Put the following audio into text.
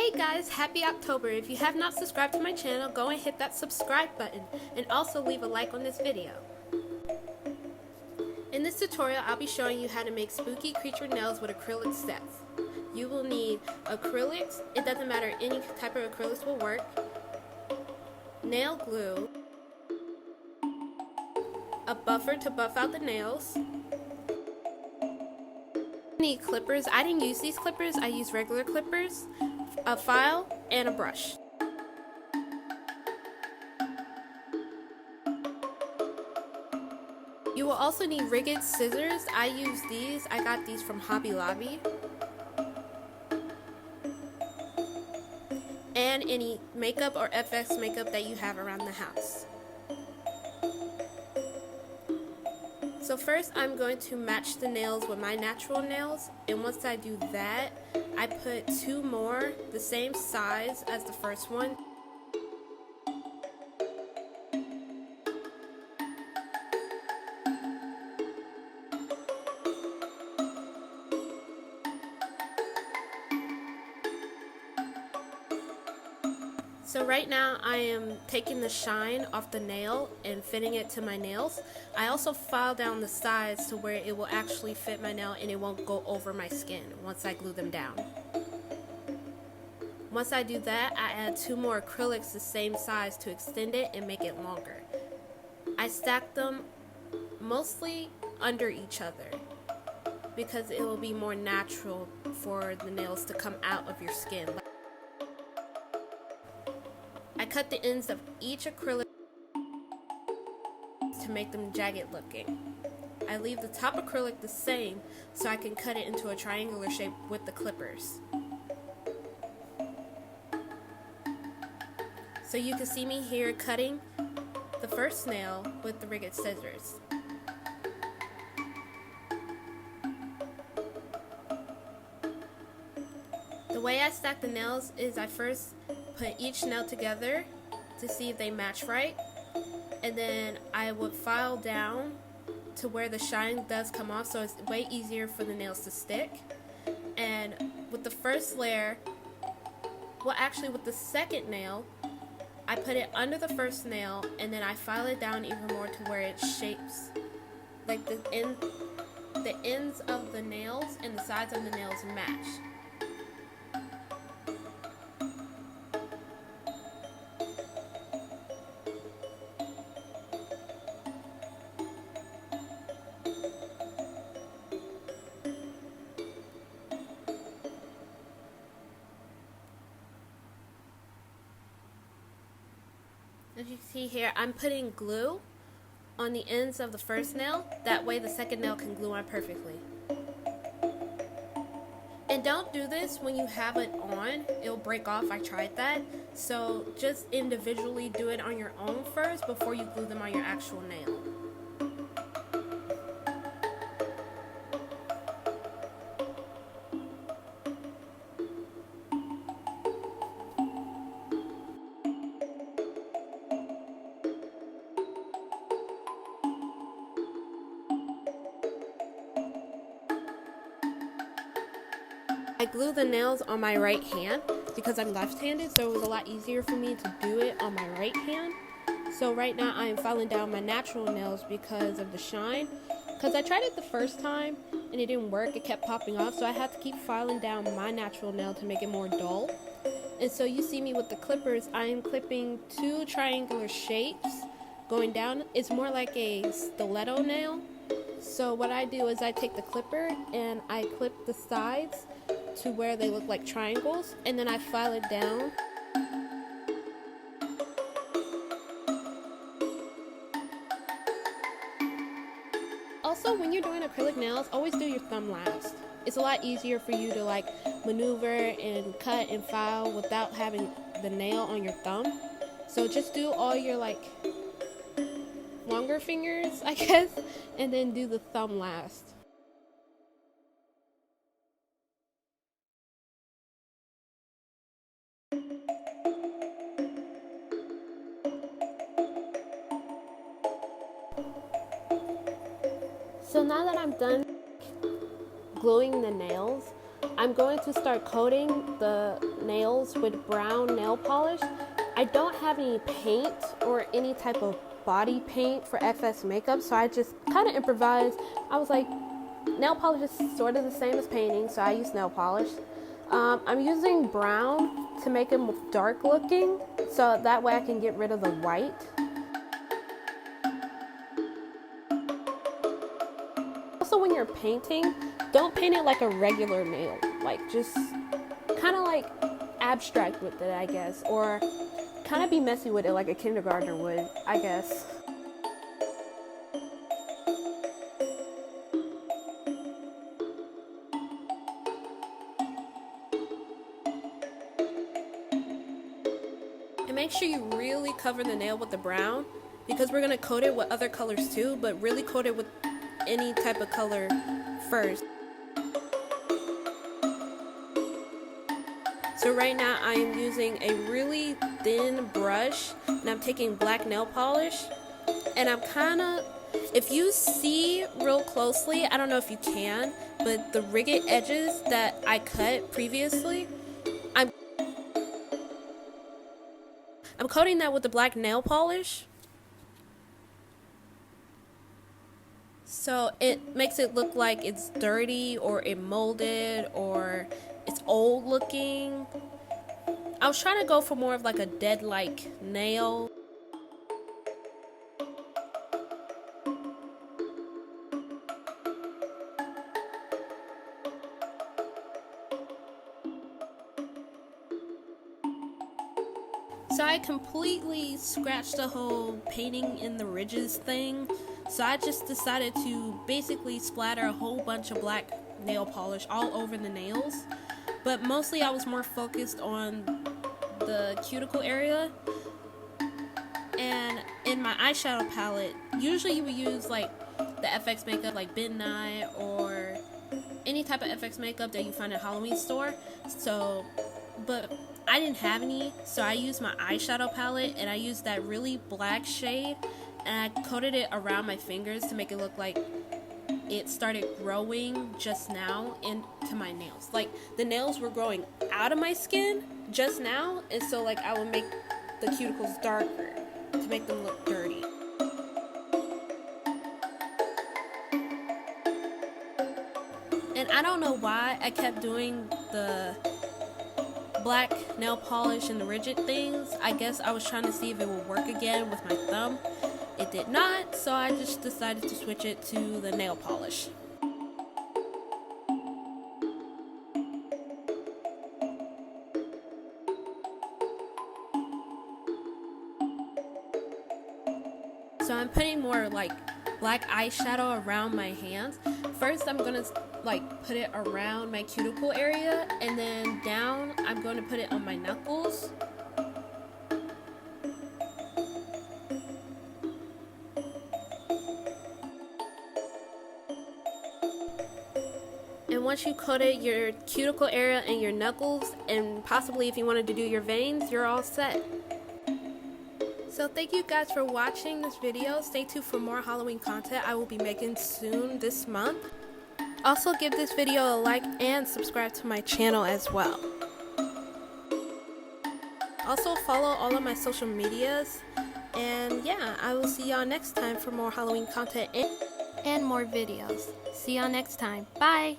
Hey guys, happy October. If you have not subscribed to my channel, go and hit that subscribe button and also leave a like on this video. In this tutorial, I'll be showing you how to make spooky creature nails with acrylic sets. You will need acrylics, it doesn't matter, any type of acrylics will work, nail glue, a buffer to buff out the nails, need clippers. I didn't use these clippers, I used regular clippers, a file, and a brush. You will also need rigged scissors. I use these. I got these from Hobby Lobby. And any makeup or FX makeup that you have around the house. So first I'm going to match the nails with my natural nails, and once I do that, I put two more the same size as the first one. So right now I am taking the shine off the nail and fitting it to my nails. I also file down the sides to where it will actually fit my nail and it won't go over my skin once I glue them down. Once I do that, I add two more acrylics the same size to extend it and make it longer. I stack them mostly under each other because it will be more natural for the nails to come out of your skin. I cut the ends of each acrylic to make them jagged looking. I leave the top acrylic the same so I can cut it into a triangular shape with the clippers. So you can see me here cutting the first nail with the rigged scissors. The way I stack the nails is I first put each nail together to see if they match right, and then I would file down to where the shine does come off, so it's way easier for the nails to stick. And with the first layer, well actually with the second nail, I put it under the first nail and then I file it down even more to where it shapes like the ends of the nails and the sides of the nails match. As you see here, I'm putting glue on the ends of the first nail. That way the second nail can glue on perfectly. And don't do this when you have it on. It'll break off. I tried that. So just individually do it on your own first before you glue them on your actual nail. I glue the nails on my right hand because I'm left-handed, so it was a lot easier for me to do it on my right hand. So right now I am filing down my natural nails because of the shine. Because I tried it the first time and it didn't work, it kept popping off, so I had to keep filing down my natural nail to make it more dull. And so you see me with the clippers, I am clipping two triangular shapes going down. It's more like a stiletto nail. So what I do is I take the clipper and I clip the sides to where they look like triangles, and then I file it down. Also, when you're doing acrylic nails, always do your thumb last. It's a lot easier for you to like maneuver and cut and file without having the nail on your thumb. So just do all your like longer fingers, I guess, and then do the thumb last. So now that I'm done gluing the nails, I'm going to start coating the nails with brown nail polish. I don't have any paint or any type of body paint for FX makeup, so I just kind of improvised. I was like, nail polish is sort of the same as painting, so I use nail polish. I'm using brown to make them dark looking, so that way I can get rid of the white. Also, when you're painting, don't paint it like a regular nail. Like, just kind of like abstract with it, I guess, or kind of be messy with it like a kindergartner would, I guess. And make sure you really cover the nail with the brown, because we're going to coat it with other colors too, but really coat it with any type of color first. So right now I am using a really thin brush, and I'm taking black nail polish, and I'm kind of, if you see real closely, I don't know if you can, but the rigged edges that I cut previously, I'm coating that with the black nail polish. So it makes it look like it's dirty, or it molded, or it's old looking. I was trying to go for more of like a dead-like nail. So I completely scratched the whole painting in the ridges thing. So I just decided to basically splatter a whole bunch of black nail polish all over the nails. But mostly I was more focused on the cuticle area. And in my eyeshadow palette, usually you would use like the FX makeup like Midnight or any type of FX makeup that you find in a Halloween store. So, but I didn't have any, so I used my eyeshadow palette, and I used that really black shade, and I coated it around my fingers to make it look like it started growing just now into my nails. Like, the nails were growing out of my skin just now, and so like I would make the cuticles darker to make them look dirty. And I don't know why I kept doing the black nail polish and the rigid things. I guess I was trying to see if it would work again with my thumb. It did not, so I just decided to switch it to the nail polish. So I'm putting more like black eyeshadow around my hands. First I'm gonna like put it around my cuticle area, and then down I'm going to put it on my knuckles. And once you coated your cuticle area and your knuckles, and possibly if you wanted to do your veins, you're all set. So thank you guys for watching this video. Stay tuned for more Halloween content I will be making soon this month. Also give this video a like and subscribe to my channel as well. Also follow all of my social medias. And yeah, I will see y'all next time for more Halloween content and more videos. See y'all next time. Bye!